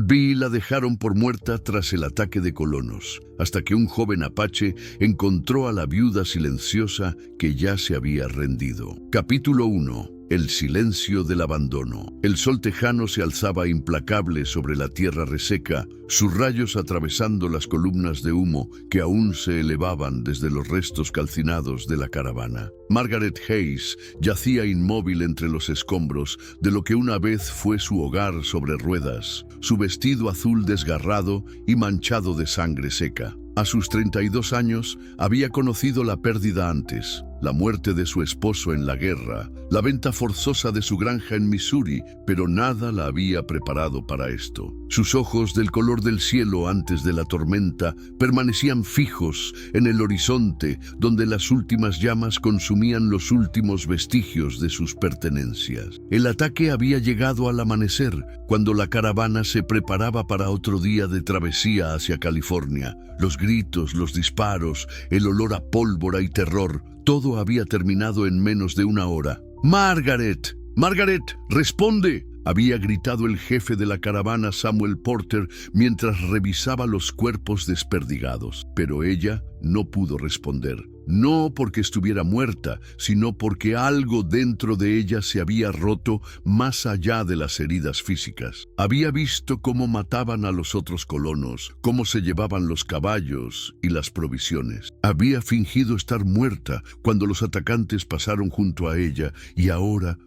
Vi la dejaron por muerta tras el ataque de colonos, hasta que un joven apache encontró a la viuda silenciosa que ya se había rendido. Capítulo 1. El silencio del abandono. El sol tejano se alzaba implacable sobre la tierra reseca, sus rayos atravesando las columnas de humo que aún se elevaban desde los restos calcinados de la caravana. Margaret Hayes yacía inmóvil entre los escombros de lo que una vez fue su hogar sobre ruedas, su vestido azul desgarrado y manchado de sangre seca. A sus 32 años había conocido la pérdida antes, la muerte de su esposo en la guerra, la venta forzosa de su granja en Missouri, pero nada la había preparado para esto. Sus ojos, del color del cielo antes de la tormenta, permanecían fijos en el horizonte, donde las últimas llamas consumían los últimos vestigios de sus pertenencias. El ataque había llegado al amanecer, cuando la caravana se preparaba para otro día de travesía hacia California. Los gritos, los disparos, el olor a pólvora y terror, todo había terminado en menos de una hora. ¡Margaret! ¡Margaret! ¡Responde!, había gritado el jefe de la caravana, Samuel Porter, mientras revisaba los cuerpos desperdigados. Pero ella no pudo responder. No porque estuviera muerta, sino porque algo dentro de ella se había roto más allá de las heridas físicas. Había visto cómo mataban a los otros colonos, cómo se llevaban los caballos y las provisiones. Había fingido estar muerta cuando los atacantes pasaron junto a ella y ahora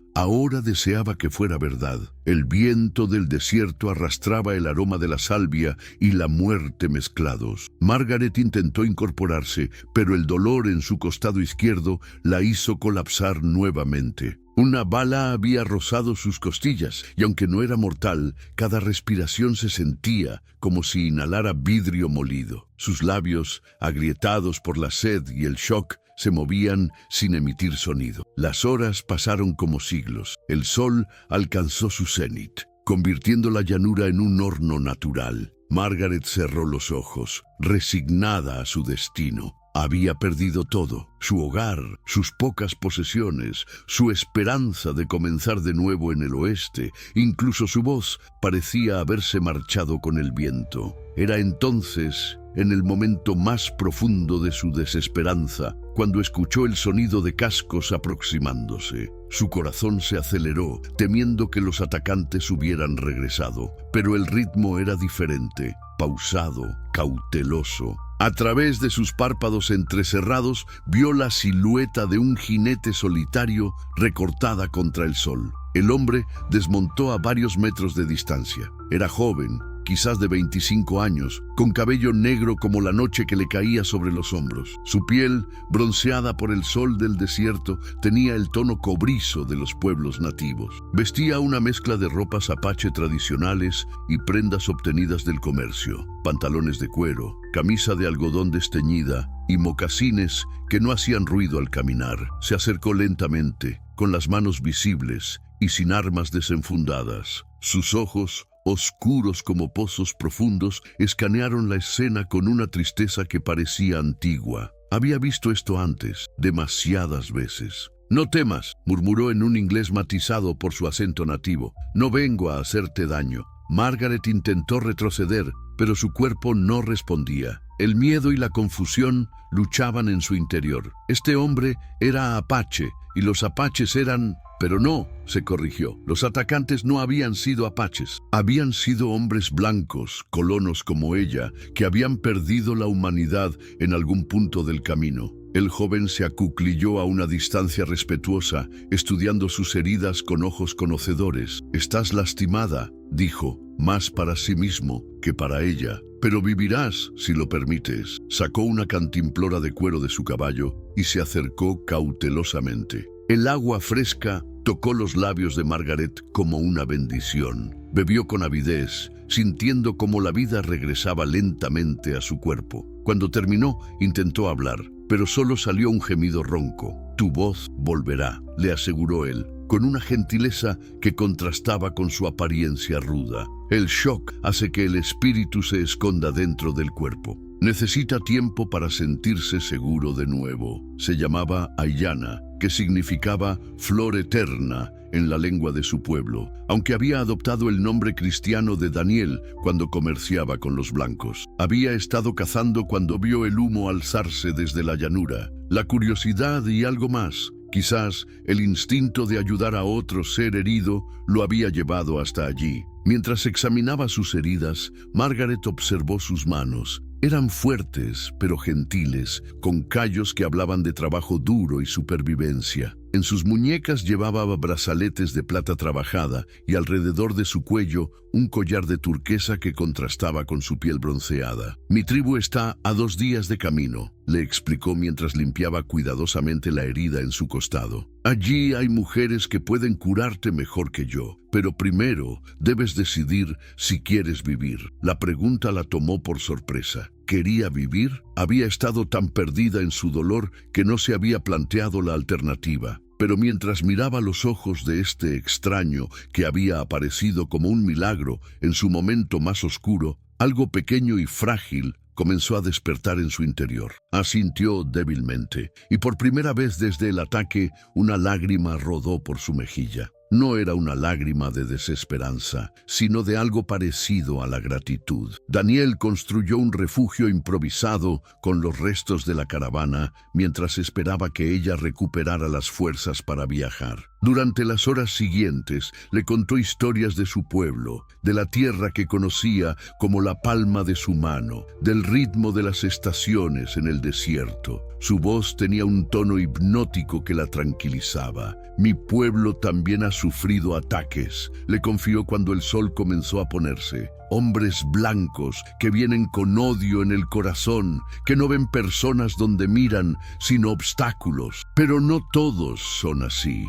deseaba que fuera verdad. El viento del desierto arrastraba el aroma de la salvia y la muerte mezclados. Margaret intentó incorporarse, pero el dolor en su costado izquierdo la hizo colapsar nuevamente. Una bala había rozado sus costillas, y aunque no era mortal, cada respiración se sentía como si inhalara vidrio molido. Sus labios, agrietados por la sed y el shock, se movían sin emitir sonido. Las horas pasaron como siglos. El sol alcanzó su cenit, convirtiendo la llanura en un horno natural. Margaret cerró los ojos, resignada a su destino. Había perdido todo: su hogar, sus pocas posesiones, su esperanza de comenzar de nuevo en el oeste. Incluso su voz parecía haberse marchado con el viento. Era entonces, en el momento más profundo de su desesperanza, cuando escuchó el sonido de cascos aproximándose. Su corazón se aceleró, temiendo que los atacantes hubieran regresado. Pero el ritmo era diferente, pausado, cauteloso. A través de sus párpados entrecerrados, vio la silueta de un jinete solitario recortada contra el sol. El hombre desmontó a varios metros de distancia. Era joven, quizás de 25 años, con cabello negro como la noche que le caía sobre los hombros. Su piel, bronceada por el sol del desierto, tenía el tono cobrizo de los pueblos nativos. Vestía una mezcla de ropas apache tradicionales y prendas obtenidas del comercio: pantalones de cuero, camisa de algodón desteñida y mocasines que no hacían ruido al caminar. Se acercó lentamente, con las manos visibles y sin armas desenfundadas. Sus ojos, oscuros como pozos profundos, escanearon la escena con una tristeza que parecía antigua. Había visto esto antes, demasiadas veces. «No temas», murmuró en un inglés matizado por su acento nativo. «No vengo a hacerte daño». Margaret intentó retroceder, pero su cuerpo no respondía. El miedo y la confusión luchaban en su interior. Este hombre era apache, y los apaches eran... Pero no, se corrigió. Los atacantes no habían sido apaches. Habían sido hombres blancos, colonos como ella, que habían perdido la humanidad en algún punto del camino. El joven se acuclilló a una distancia respetuosa, estudiando sus heridas con ojos conocedores. «Estás lastimada», dijo, más para sí mismo que para ella. «Pero vivirás, si lo permites». Sacó una cantimplora de cuero de su caballo y se acercó cautelosamente. El agua fresca tocó los labios de Margaret como una bendición. Bebió con avidez, sintiendo cómo la vida regresaba lentamente a su cuerpo. Cuando terminó, intentó hablar, pero solo salió un gemido ronco. «Tu voz volverá», le aseguró él, con una gentileza que contrastaba con su apariencia ruda. El shock hace que el espíritu se esconda dentro del cuerpo. Necesita tiempo para sentirse seguro de nuevo. Se llamaba Aiyana, que significaba flor eterna en la lengua de su pueblo, aunque había adoptado el nombre cristiano de Daniel cuando comerciaba con los blancos. Había estado cazando cuando vio el humo alzarse desde la llanura. La curiosidad y algo más, quizás el instinto de ayudar a otro ser herido, lo había llevado hasta allí. Mientras examinaba sus heridas, Margaret observó sus manos. Eran fuertes, pero gentiles, con callos que hablaban de trabajo duro y supervivencia. En sus muñecas llevaba brazaletes de plata trabajada y alrededor de su cuello un collar de turquesa que contrastaba con su piel bronceada. «Mi tribu está a 2 días de camino», le explicó mientras limpiaba cuidadosamente la herida en su costado. «Allí hay mujeres que pueden curarte mejor que yo, pero primero debes decidir si quieres vivir». La pregunta la tomó por sorpresa. ¿Quería vivir? Había estado tan perdida en su dolor que no se había planteado la alternativa. Pero mientras miraba los ojos de este extraño que había aparecido como un milagro en su momento más oscuro, algo pequeño y frágil comenzó a despertar en su interior. Asintió débilmente, y por primera vez desde el ataque, una lágrima rodó por su mejilla. No era una lágrima de desesperanza, sino de algo parecido a la gratitud. Daniel construyó un refugio improvisado con los restos de la caravana mientras esperaba que ella recuperara las fuerzas para viajar. Durante las horas siguientes le contó historias de su pueblo, de la tierra que conocía como la palma de su mano, del ritmo de las estaciones en el desierto. Su voz tenía un tono hipnótico que la tranquilizaba. «Mi pueblo también ha sufrido ataques», le confió cuando el sol comenzó a ponerse. «Hombres blancos que vienen con odio en el corazón, que no ven personas donde miran, sino obstáculos. Pero no todos son así.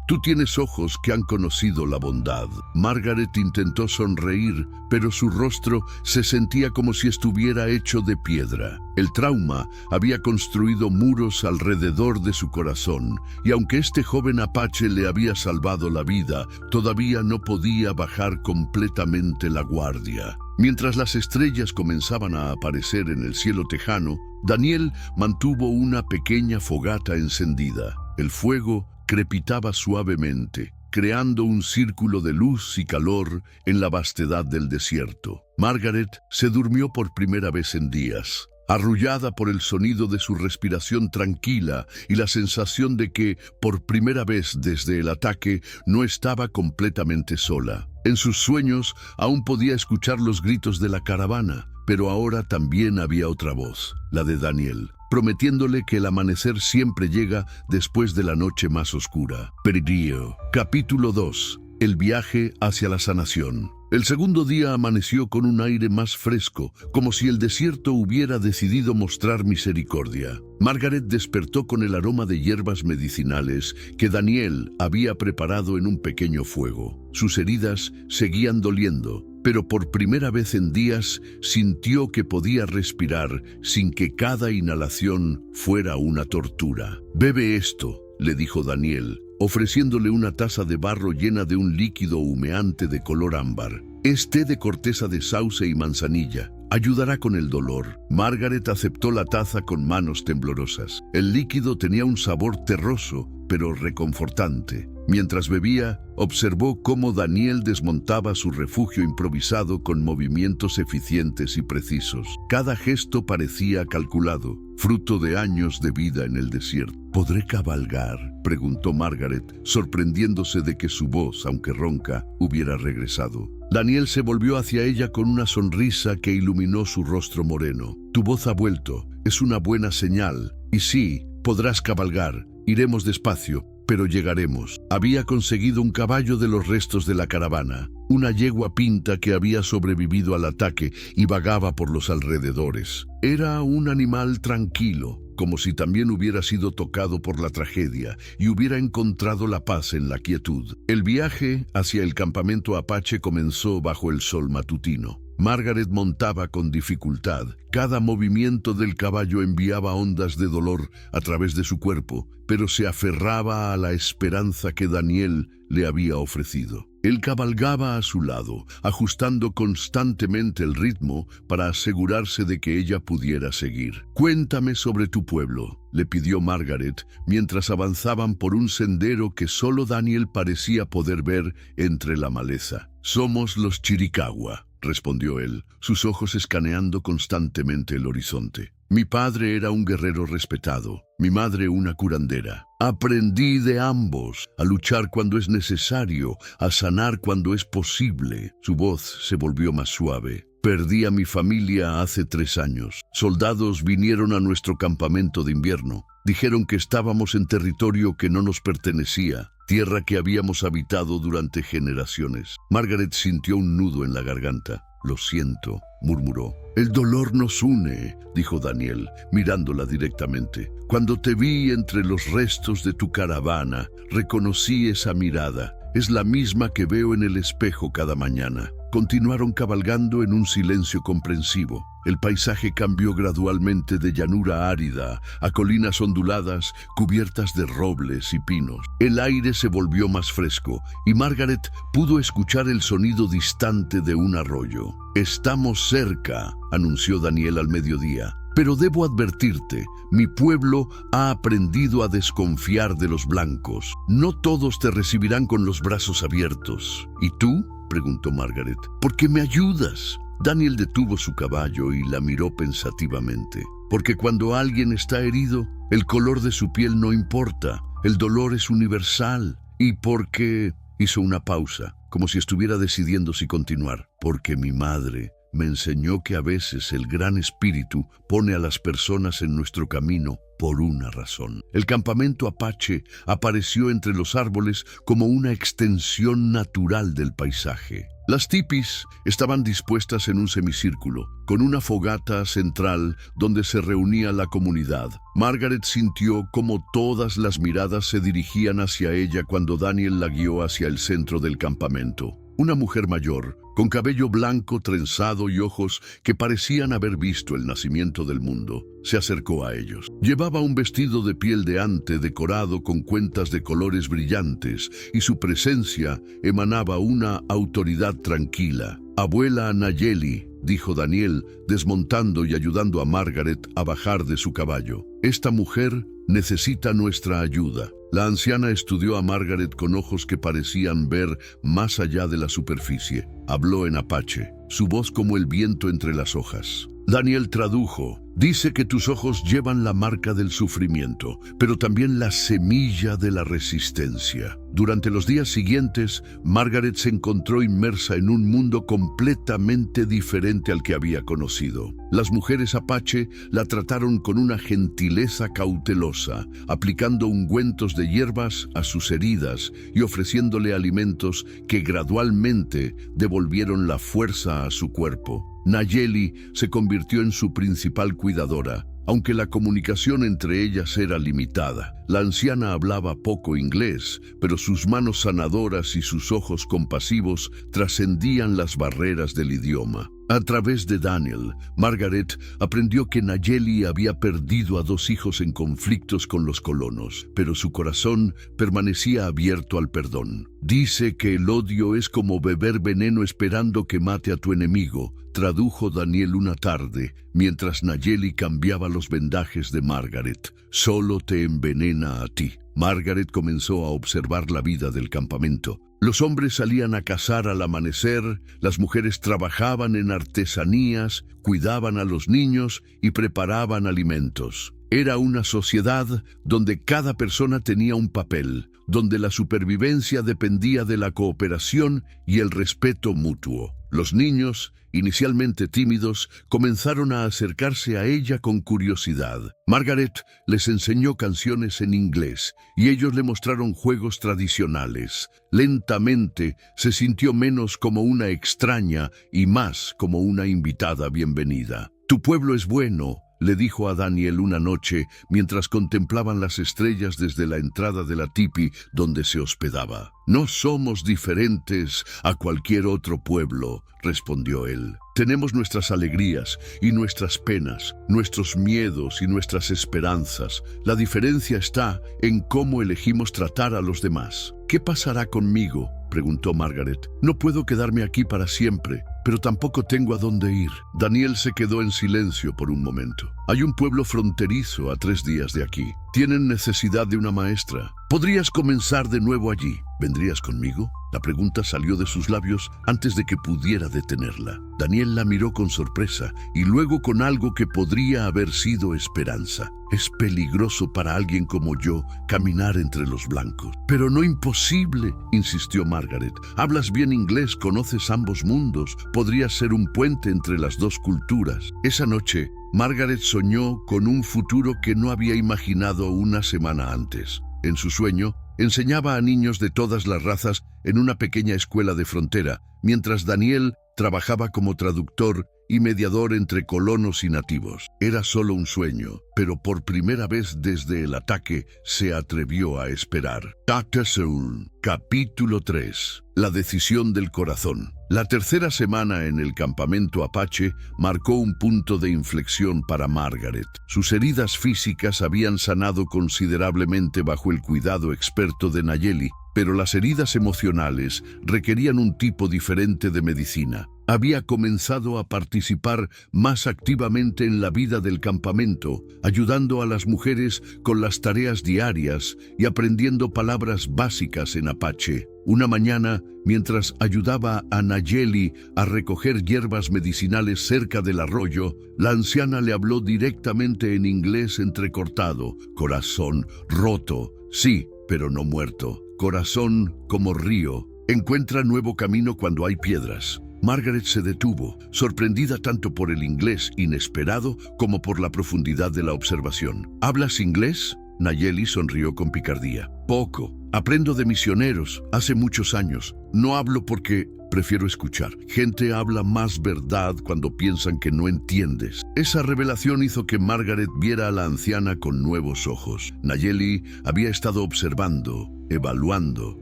Tú tienes ojos que han conocido la bondad». Margaret intentó sonreír, pero su rostro se sentía como si estuviera hecho de piedra. El trauma había construido muros alrededor de su corazón, y aunque este joven apache le había salvado la vida, todavía no podía bajar completamente la guardia. Mientras las estrellas comenzaban a aparecer en el cielo tejano, Daniel mantuvo una pequeña fogata encendida. El fuego crepitaba suavemente, creando un círculo de luz y calor en la vastedad del desierto. Margaret se durmió por primera vez en días, arrullada por el sonido de su respiración tranquila y la sensación de que, por primera vez desde el ataque, no estaba completamente sola. En sus sueños aún podía escuchar los gritos de la caravana, pero ahora también había otra voz, la de Daniel, prometiéndole que el amanecer siempre llega después de la noche más oscura. Perdido. Capítulo 2. El viaje hacia la sanación. El segundo día amaneció con un aire más fresco, como si el desierto hubiera decidido mostrar misericordia. Margaret despertó con el aroma de hierbas medicinales que Daniel había preparado en un pequeño fuego. Sus heridas seguían doliendo, pero por primera vez en días sintió que podía respirar sin que cada inhalación fuera una tortura. «Bebe esto», le dijo Daniel, ofreciéndole una taza de barro llena de un líquido humeante de color ámbar. «Es té de corteza de sauce y manzanilla. Ayudará con el dolor». Margaret aceptó la taza con manos temblorosas. El líquido tenía un sabor terroso, pero reconfortante. Mientras bebía, observó cómo Daniel desmontaba su refugio improvisado con movimientos eficientes y precisos. Cada gesto parecía calculado, fruto de años de vida en el desierto. «¿Podré cabalgar?», preguntó Margaret, sorprendiéndose de que su voz, aunque ronca, hubiera regresado. Daniel se volvió hacia ella con una sonrisa que iluminó su rostro moreno. «Tu voz ha vuelto. Es una buena señal. Y sí, podrás cabalgar. Iremos despacio, pero llegaremos». Había conseguido un caballo de los restos de la caravana, una yegua pinta que había sobrevivido al ataque y vagaba por los alrededores. Era un animal tranquilo, como si también hubiera sido tocado por la tragedia y hubiera encontrado la paz en la quietud. El viaje hacia el campamento apache comenzó bajo el sol matutino. Margaret montaba con dificultad. Cada movimiento del caballo enviaba ondas de dolor a través de su cuerpo, pero se aferraba a la esperanza que Daniel le había ofrecido. Él cabalgaba a su lado, ajustando constantemente el ritmo para asegurarse de que ella pudiera seguir. «Cuéntame sobre tu pueblo», le pidió Margaret, mientras avanzaban por un sendero que solo Daniel parecía poder ver entre la maleza. «Somos los Chiricahua», respondió él, sus ojos escaneando constantemente el horizonte. «Mi padre era un guerrero respetado, mi madre una curandera. Aprendí de ambos, a luchar cuando es necesario, a sanar cuando es posible». Su voz se volvió más suave. «Perdí a mi familia hace 3 años. Soldados vinieron a nuestro campamento de invierno. Dijeron que estábamos en territorio que no nos pertenecía, tierra que habíamos habitado durante generaciones». Margaret sintió un nudo en la garganta. «Lo siento», murmuró. «El dolor nos une», dijo Daniel, mirándola directamente. «Cuando te vi entre los restos de tu caravana, reconocí esa mirada. Es la misma que veo en el espejo cada mañana». Continuaron cabalgando en un silencio comprensivo. El paisaje cambió gradualmente de llanura árida a colinas onduladas cubiertas de robles y pinos. El aire se volvió más fresco y Margaret pudo escuchar el sonido distante de un arroyo. «Estamos cerca», anunció Daniel al mediodía. «Pero debo advertirte, mi pueblo ha aprendido a desconfiar de los blancos. No todos te recibirán con los brazos abiertos. ¿Y tú?», preguntó Margaret. «¿Por qué me ayudas?». Daniel detuvo su caballo y la miró pensativamente. «Porque cuando alguien está herido, el color de su piel no importa. El dolor es universal. Y porque...» hizo una pausa, como si estuviera decidiendo si continuar. «Porque mi madre me enseñó que a veces el Gran Espíritu pone a las personas en nuestro camino por una razón». El campamento apache apareció entre los árboles como una extensión natural del paisaje. Las tipis estaban dispuestas en un semicírculo, con una fogata central donde se reunía la comunidad. Margaret sintió cómo todas las miradas se dirigían hacia ella cuando Daniel la guió hacia el centro del campamento. Una mujer mayor, con cabello blanco trenzado y ojos que parecían haber visto el nacimiento del mundo, se acercó a ellos. Llevaba un vestido de piel de ante decorado con cuentas de colores brillantes y su presencia emanaba una autoridad tranquila. «Abuela Nayeli», dijo Daniel, desmontando y ayudando a Margaret a bajar de su caballo. «Esta mujer necesita nuestra ayuda». La anciana estudió a Margaret con ojos que parecían ver más allá de la superficie. Habló en apache, su voz como el viento entre las hojas. Daniel tradujo: «Dice que tus ojos llevan la marca del sufrimiento, pero también la semilla de la resistencia». Durante los días siguientes, Margaret se encontró inmersa en un mundo completamente diferente al que había conocido. Las mujeres apache la trataron con una gentileza cautelosa, aplicando ungüentos de hierbas a sus heridas y ofreciéndole alimentos que gradualmente devolvieron la fuerza a su cuerpo. Nayeli se convirtió en su principal cuidadora, aunque la comunicación entre ellas era limitada. La anciana hablaba poco inglés, pero sus manos sanadoras y sus ojos compasivos trascendían las barreras del idioma. A través de Daniel, Margaret aprendió que Nayeli había perdido a 2 hijos en conflictos con los colonos, pero su corazón permanecía abierto al perdón. «Dice que el odio es como beber veneno esperando que mate a tu enemigo», tradujo Daniel una tarde, mientras Nayeli cambiaba los vendajes de Margaret. «Solo te envenena a ti». Margaret comenzó a observar la vida del campamento. Los hombres salían a cazar al amanecer, las mujeres trabajaban en artesanías, cuidaban a los niños y preparaban alimentos. Era una sociedad donde cada persona tenía un papel, donde la supervivencia dependía de la cooperación y el respeto mutuo. Los niños, inicialmente tímidos, comenzaron a acercarse a ella con curiosidad. Margaret les enseñó canciones en inglés y ellos le mostraron juegos tradicionales. Lentamente se sintió menos como una extraña y más como una invitada bienvenida. «Tu pueblo es bueno», le dijo a Daniel una noche mientras contemplaban las estrellas desde la entrada de la tipi donde se hospedaba. «No somos diferentes a cualquier otro pueblo», respondió él. «Tenemos nuestras alegrías y nuestras penas, nuestros miedos y nuestras esperanzas. La diferencia está en cómo elegimos tratar a los demás». «¿Qué pasará conmigo?», preguntó Margaret. «No puedo quedarme aquí para siempre, pero tampoco tengo a dónde ir». Daniel se quedó en silencio por un momento. «Hay un pueblo fronterizo a 3 días de aquí. Tienen necesidad de una maestra. Podrías comenzar de nuevo allí. ¿Vendrías conmigo?». La pregunta salió de sus labios antes de que pudiera detenerla. Daniel la miró con sorpresa y luego con algo que podría haber sido esperanza. «Es peligroso para alguien como yo caminar entre los blancos». «Pero no imposible», insistió Margaret. «Hablas bien inglés, conoces ambos mundos. Podrías ser un puente entre las dos culturas». Esa noche, Margaret soñó con un futuro que no había imaginado una semana antes. En su sueño, enseñaba a niños de todas las razas en una pequeña escuela de frontera, mientras Daniel trabajaba como traductor y mediador entre colonos y nativos. Era solo un sueño, pero por primera vez desde el ataque se atrevió a esperar. Dr. Soul, capítulo 3. La decisión del corazón. La tercera semana en el campamento Apache marcó un punto de inflexión para Margaret. Sus heridas físicas habían sanado considerablemente bajo el cuidado experto de Nayeli, pero las heridas emocionales requerían un tipo diferente de medicina. Había comenzado a participar más activamente en la vida del campamento, ayudando a las mujeres con las tareas diarias y aprendiendo palabras básicas en Apache. Una mañana, mientras ayudaba a Nayeli a recoger hierbas medicinales cerca del arroyo, la anciana le habló directamente en inglés entrecortado. «Corazón roto, sí, pero no muerto. Corazón como río, encuentra nuevo camino cuando hay piedras». Margaret se detuvo, sorprendida tanto por el inglés inesperado como por la profundidad de la observación. «¿Hablas inglés?». Nayeli sonrió con picardía. «Poco. Aprendo de misioneros, hace muchos años. No hablo porque prefiero escuchar. Gente habla más verdad cuando piensan que no entiendes». Esa revelación hizo que Margaret viera a la anciana con nuevos ojos. Nayeli había estado observando, evaluando,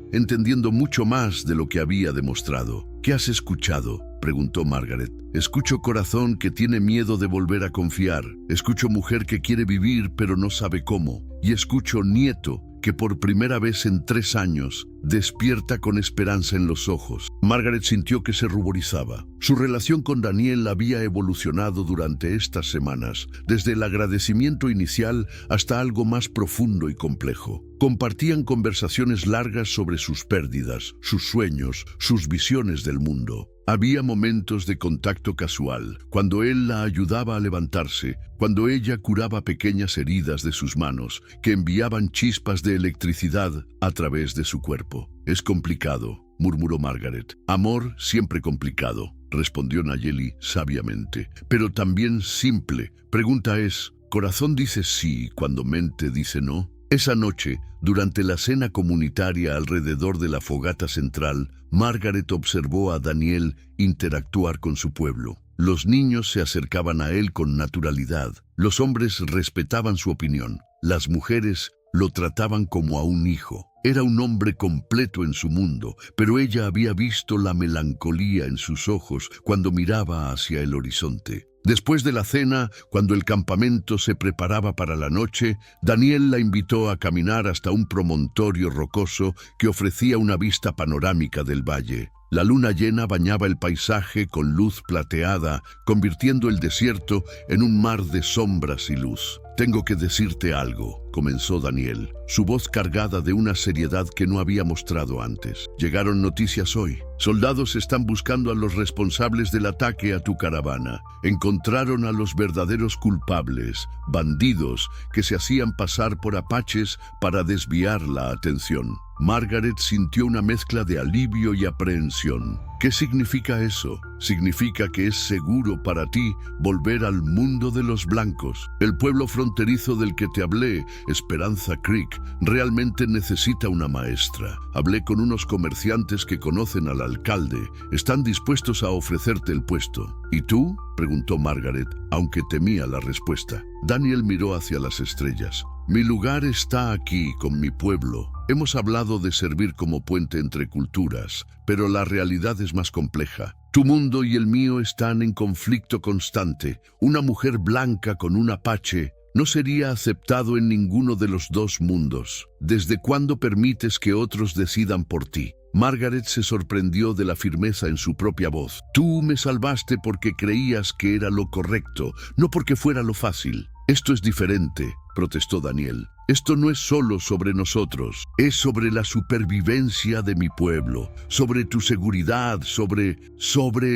entendiendo mucho más de lo que había demostrado. «¿Qué has escuchado?», preguntó Margaret. «Escucho corazón que tiene miedo de volver a confiar. Escucho mujer que quiere vivir pero no sabe cómo. Y escucho nieto que por primera vez en 3 años despierta con esperanza en los ojos». Margaret sintió que se ruborizaba. Su relación con Daniel había evolucionado durante estas semanas, desde el agradecimiento inicial hasta algo más profundo y complejo. Compartían conversaciones largas sobre sus pérdidas, sus sueños, sus visiones del mundo. Había momentos de contacto casual, cuando él la ayudaba a levantarse, cuando ella curaba pequeñas heridas de sus manos, que enviaban chispas de electricidad a través de su cuerpo. «Es complicado», murmuró Margaret. «Amor siempre complicado», respondió Nayeli sabiamente, «pero también simple. Pregunta es, ¿corazón dice sí cuando mente dice no?». Esa noche, durante la cena comunitaria alrededor de la fogata central, Margaret observó a Daniel interactuar con su pueblo. Los niños se acercaban a él con naturalidad. Los hombres respetaban su opinión. Las mujeres lo trataban como a un hijo. Era un hombre completo en su mundo, pero ella había visto la melancolía en sus ojos cuando miraba hacia el horizonte. Después de la cena, cuando el campamento se preparaba para la noche, Daniel la invitó a caminar hasta un promontorio rocoso que ofrecía una vista panorámica del valle. La luna llena bañaba el paisaje con luz plateada, convirtiendo el desierto en un mar de sombras y luz. «Tengo que decirte algo», comenzó Daniel, su voz cargada de una seriedad que no había mostrado antes. «Llegaron noticias hoy. Soldados están buscando a los responsables del ataque a tu caravana. Encontraron a los verdaderos culpables, bandidos que se hacían pasar por apaches para desviar la atención». Margaret sintió una mezcla de alivio y aprehensión. ¿Qué significa eso? Significa que es seguro para ti volver al mundo de los blancos. El pueblo fronterizo del que te hablé, Esperanza Creek, realmente necesita una maestra. Hablé con unos comerciantes que conocen al alcalde. Están dispuestos a ofrecerte el puesto. ¿Y tú?, preguntó Margaret, aunque temía la respuesta. Daniel miró hacia las estrellas. Mi lugar está aquí, con mi pueblo. Hemos hablado de servir como puente entre culturas, pero la realidad es más compleja. Tu mundo y el mío están en conflicto constante. Una mujer blanca con un apache no sería aceptado en ninguno de los dos mundos. ¿Desde cuándo permites que otros decidan por ti? Margaret se sorprendió de la firmeza en su propia voz. Tú me salvaste porque creías que era lo correcto, no porque fuera lo fácil. Esto es diferente, protestó Daniel. Esto no es solo sobre nosotros, es sobre la supervivencia de mi pueblo, sobre tu seguridad, sobre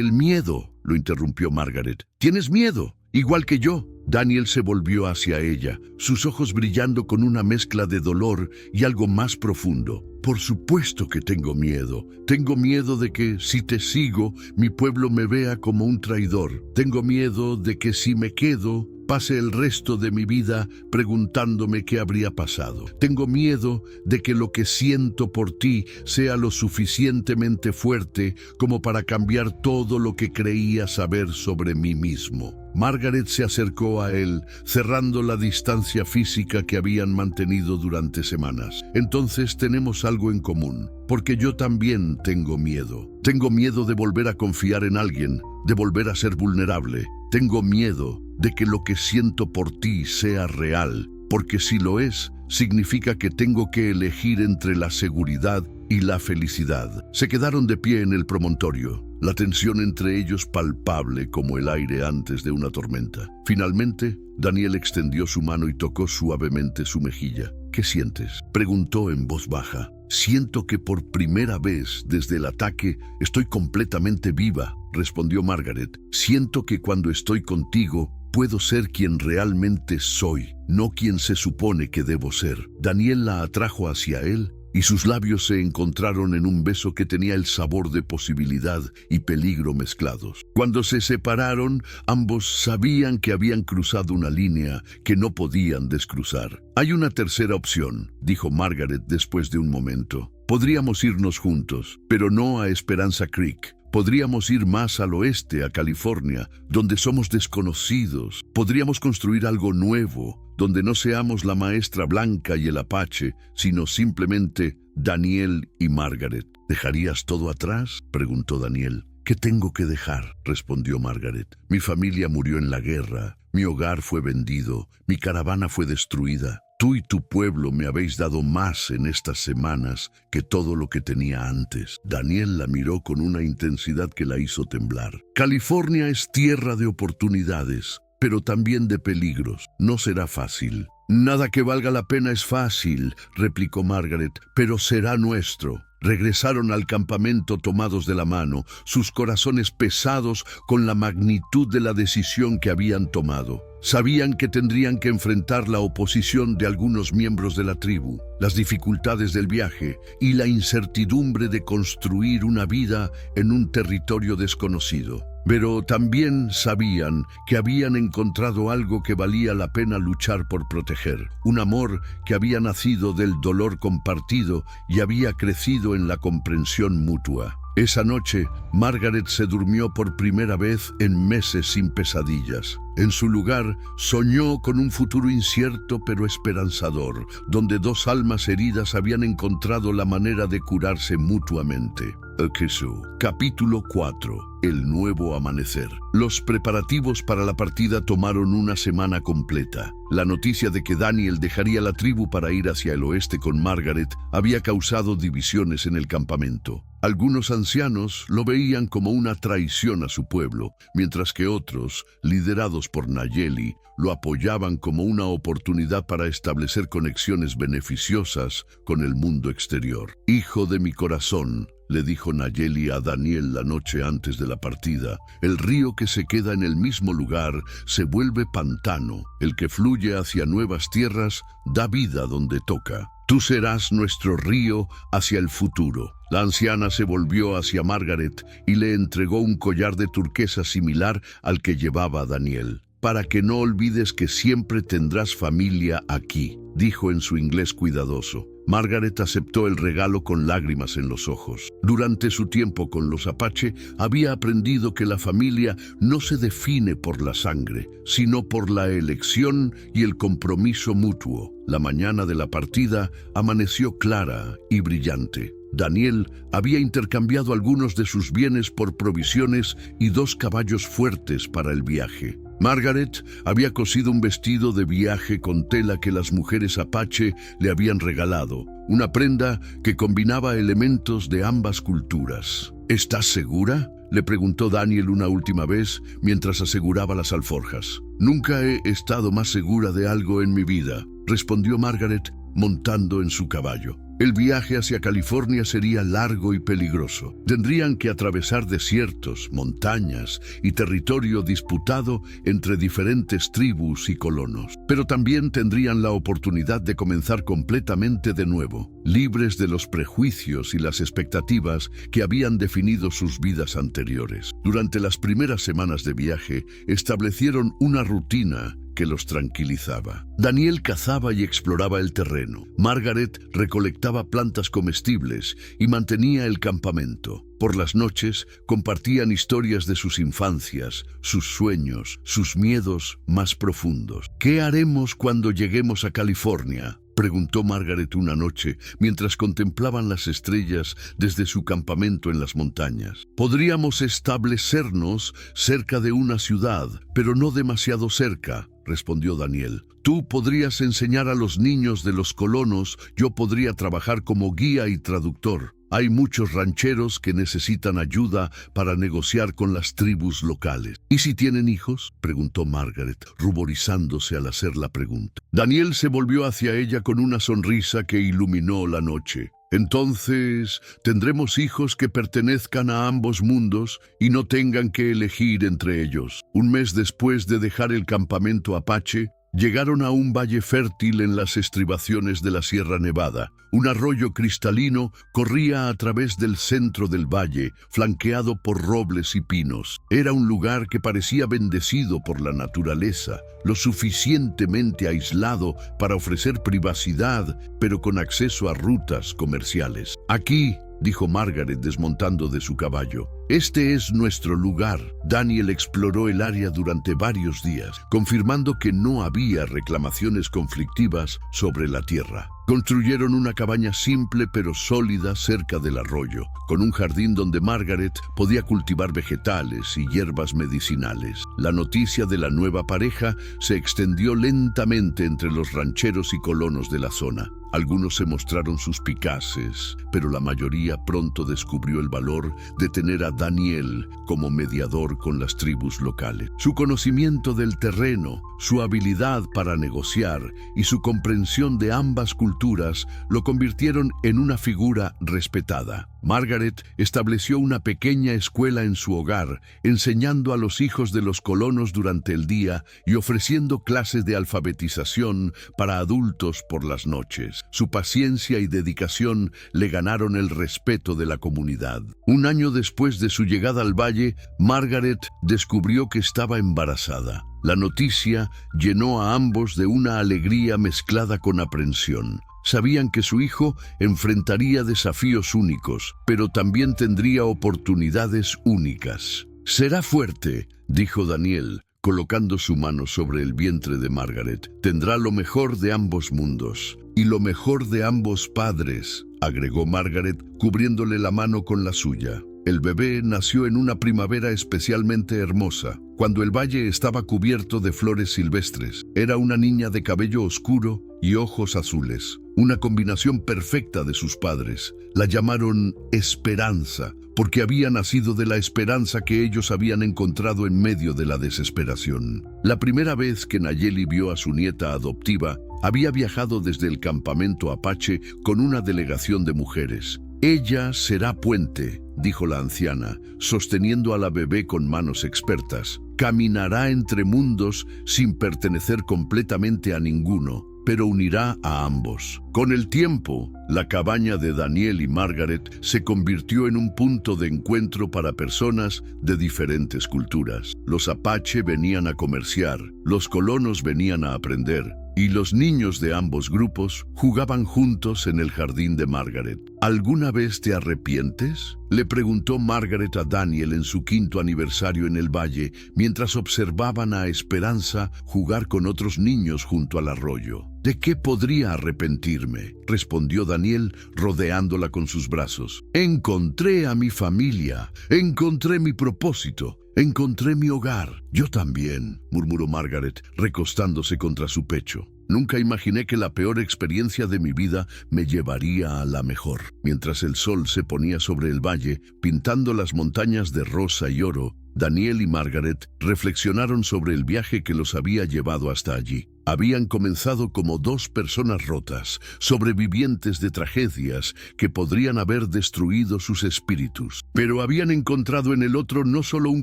el miedo, lo interrumpió Margaret. ¿Tienes miedo? Igual que yo. Daniel se volvió hacia ella, sus ojos brillando con una mezcla de dolor y algo más profundo. Por supuesto que tengo miedo. Tengo miedo de que, si te sigo, mi pueblo me vea como un traidor. Tengo miedo de que si me quedo, pase el resto de mi vida preguntándome qué habría pasado. Tengo miedo de que lo que siento por ti sea lo suficientemente fuerte como para cambiar todo lo que creía saber sobre mí mismo. Margaret se acercó a él, cerrando la distancia física que habían mantenido durante semanas. Entonces tenemos algo en común, porque yo también tengo miedo. Tengo miedo de volver a confiar en alguien, de volver a ser vulnerable. Tengo miedo de que lo que siento por ti sea real, porque si lo es, significa que tengo que elegir entre la seguridad y la felicidad. Se quedaron de pie en el promontorio, la tensión entre ellos palpable como el aire antes de una tormenta. Finalmente, Daniel extendió su mano y tocó suavemente su mejilla. ¿Qué sientes?, preguntó en voz baja. Siento que por primera vez desde el ataque estoy completamente viva, respondió Margaret. Siento que cuando estoy contigo puedo ser quien realmente soy, no quien se supone que debo ser. Daniel la atrajo hacia él y sus labios se encontraron en un beso que tenía el sabor de posibilidad y peligro mezclados. Cuando se separaron, ambos sabían que habían cruzado una línea que no podían descruzar. Hay una tercera opción, dijo Margaret después de un momento. Podríamos irnos juntos, pero no a Esperanza Creek. Podríamos ir más al oeste, a California, donde somos desconocidos. Podríamos construir algo nuevo, donde no seamos la maestra blanca y el apache, sino simplemente Daniel y Margaret. ¿Dejarías todo atrás?, preguntó Daniel. ¿Qué tengo que dejar?, respondió Margaret. Mi familia murió en la guerra, mi hogar fue vendido, mi caravana fue destruida. Tú y tu pueblo me habéis dado más en estas semanas que todo lo que tenía antes. Daniel la miró con una intensidad que la hizo temblar. California es tierra de oportunidades, pero también de peligros. No será fácil. Nada que valga la pena es fácil, replicó Margaret, pero será nuestro. Regresaron al campamento tomados de la mano, sus corazones pesados con la magnitud de la decisión que habían tomado. Sabían que tendrían que enfrentar la oposición de algunos miembros de la tribu, las dificultades del viaje y la incertidumbre de construir una vida en un territorio desconocido. Pero también sabían que habían encontrado algo que valía la pena luchar por proteger, un amor que había nacido del dolor compartido y había crecido en la comprensión mutua. Esa noche, Margaret se durmió por primera vez en meses sin pesadillas. En su lugar, soñó con un futuro incierto pero esperanzador, donde dos almas heridas habían encontrado la manera de curarse mutuamente. Ekesu. Capítulo 4. El nuevo amanecer. Los preparativos para la partida tomaron una semana completa. La noticia de que Daniel dejaría la tribu para ir hacia el oeste con Margaret había causado divisiones en el campamento. Algunos ancianos lo veían como una traición a su pueblo, mientras que otros, liderados por Nayeli, lo apoyaban como una oportunidad para establecer conexiones beneficiosas con el mundo exterior. Hijo de mi corazón, le dijo Nayeli a Daniel la noche antes de la partida, el río que se queda en el mismo lugar se vuelve pantano. El que fluye hacia nuevas tierras da vida donde toca. Tú serás nuestro río hacia el futuro. La anciana se volvió hacia Margaret y le entregó un collar de turquesa similar al que llevaba Daniel. «Para que no olvides que siempre tendrás familia aquí», dijo en su inglés cuidadoso. Margaret aceptó el regalo con lágrimas en los ojos. Durante su tiempo con los Apache, había aprendido que la familia no se define por la sangre, sino por la elección y el compromiso mutuo. La mañana de la partida amaneció clara y brillante. Daniel había intercambiado algunos de sus bienes por provisiones y 2 caballos fuertes para el viaje. Margaret había cosido un vestido de viaje con tela que las mujeres Apache le habían regalado, una prenda que combinaba elementos de ambas culturas. «¿Estás segura?», le preguntó Daniel una última vez mientras aseguraba las alforjas. «Nunca he estado más segura de algo en mi vida», respondió Margaret montando en su caballo. El viaje hacia California sería largo y peligroso. Tendrían que atravesar desiertos, montañas y territorio disputado entre diferentes tribus y colonos. Pero también tendrían la oportunidad de comenzar completamente de nuevo, libres de los prejuicios y las expectativas que habían definido sus vidas anteriores. Durante las primeras semanas de viaje, establecieron una rutina que los tranquilizaba. Daniel cazaba y exploraba el terreno. Margaret recolectaba plantas comestibles y mantenía el campamento. Por las noches compartían historias de sus infancias, sus sueños, sus miedos más profundos. «¿Qué haremos cuando lleguemos a California?», preguntó Margaret una noche mientras contemplaban las estrellas desde su campamento en las montañas. «Podríamos establecernos cerca de una ciudad, pero no demasiado cerca», respondió Daniel. «Tú podrías enseñar a los niños de los colonos, yo podría trabajar como guía y traductor. Hay muchos rancheros que necesitan ayuda para negociar con las tribus locales». «¿Y si tienen hijos?», preguntó Margaret, ruborizándose al hacer la pregunta. Daniel se volvió hacia ella con una sonrisa que iluminó la noche. «Entonces, tendremos hijos que pertenezcan a ambos mundos y no tengan que elegir entre ellos». Un mes después de dejar el campamento Apache, llegaron a un valle fértil en las estribaciones de la Sierra Nevada. Un arroyo cristalino corría a través del centro del valle, flanqueado por robles y pinos. Era un lugar que parecía bendecido por la naturaleza, lo suficientemente aislado para ofrecer privacidad, pero con acceso a rutas comerciales. «Aquí», dijo Margaret desmontando de su caballo, «este es nuestro lugar». Daniel exploró el área durante varios días, confirmando que no había reclamaciones conflictivas sobre la tierra. Construyeron una cabaña simple pero sólida cerca del arroyo, con un jardín donde Margaret podía cultivar vegetales y hierbas medicinales. La noticia de la nueva pareja se extendió lentamente entre los rancheros y colonos de la zona. Algunos se mostraron suspicaces, pero la mayoría pronto descubrió el valor de tener a Daniel como mediador con las tribus locales. Su conocimiento del terreno, su habilidad para negociar y su comprensión de ambas culturas lo convirtieron en una figura respetada. Margaret estableció una pequeña escuela en su hogar, enseñando a los hijos de los colonos durante el día y ofreciendo clases de alfabetización para adultos por las noches. Su paciencia y dedicación le ganaron el respeto de la comunidad. Un año después de su llegada al valle, Margaret descubrió que estaba embarazada. La noticia llenó a ambos de una alegría mezclada con aprensión. Sabían que su hijo enfrentaría desafíos únicos, pero también tendría oportunidades únicas. «Será fuerte», dijo Daniel, colocando su mano sobre el vientre de Margaret. «Tendrá lo mejor de ambos mundos y lo mejor de ambos padres», agregó Margaret, cubriéndole la mano con la suya. El bebé nació en una primavera especialmente hermosa, cuando el valle estaba cubierto de flores silvestres. Era una niña de cabello oscuro y ojos azules, una combinación perfecta de sus padres. La llamaron Esperanza, porque había nacido de la esperanza que ellos habían encontrado en medio de la desesperación. La primera vez que Nayeli vio a su nieta adoptiva, había viajado desde el campamento Apache con una delegación de mujeres. «Ella será puente», dijo la anciana, sosteniendo a la bebé con manos expertas. «Caminará entre mundos sin pertenecer completamente a ninguno. pero unirá a ambos. Con el tiempo, la cabaña de Daniel y Margaret se convirtió en un punto de encuentro para personas de diferentes culturas. Los apache venían a comerciar, los colonos venían a aprender, y los niños de ambos grupos jugaban juntos en el jardín de Margaret. ¿Alguna vez te arrepientes?, le preguntó Margaret a Daniel en su 5º aniversario en el valle, mientras observaban a Esperanza jugar con otros niños junto al arroyo. ¿De qué podría arrepentirme?, respondió Daniel, rodeándola con sus brazos. Encontré a mi familia, encontré mi propósito, encontré mi hogar. Yo también, murmuró Margaret, recostándose contra su pecho. Nunca imaginé que la peor experiencia de mi vida me llevaría a la mejor. Mientras el sol se ponía sobre el valle, pintando las montañas de rosa y oro, Daniel y Margaret reflexionaron sobre el viaje que los había llevado hasta allí. Habían comenzado como 2 personas rotas, sobrevivientes de tragedias que podrían haber destruido sus espíritus. Pero habían encontrado en el otro no solo un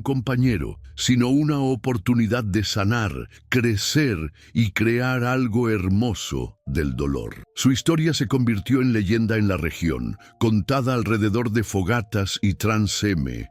compañero, sino una oportunidad de sanar, crecer y crear algo hermoso del dolor. Su historia se convirtió en leyenda en la región, contada alrededor de fogatas y transeme,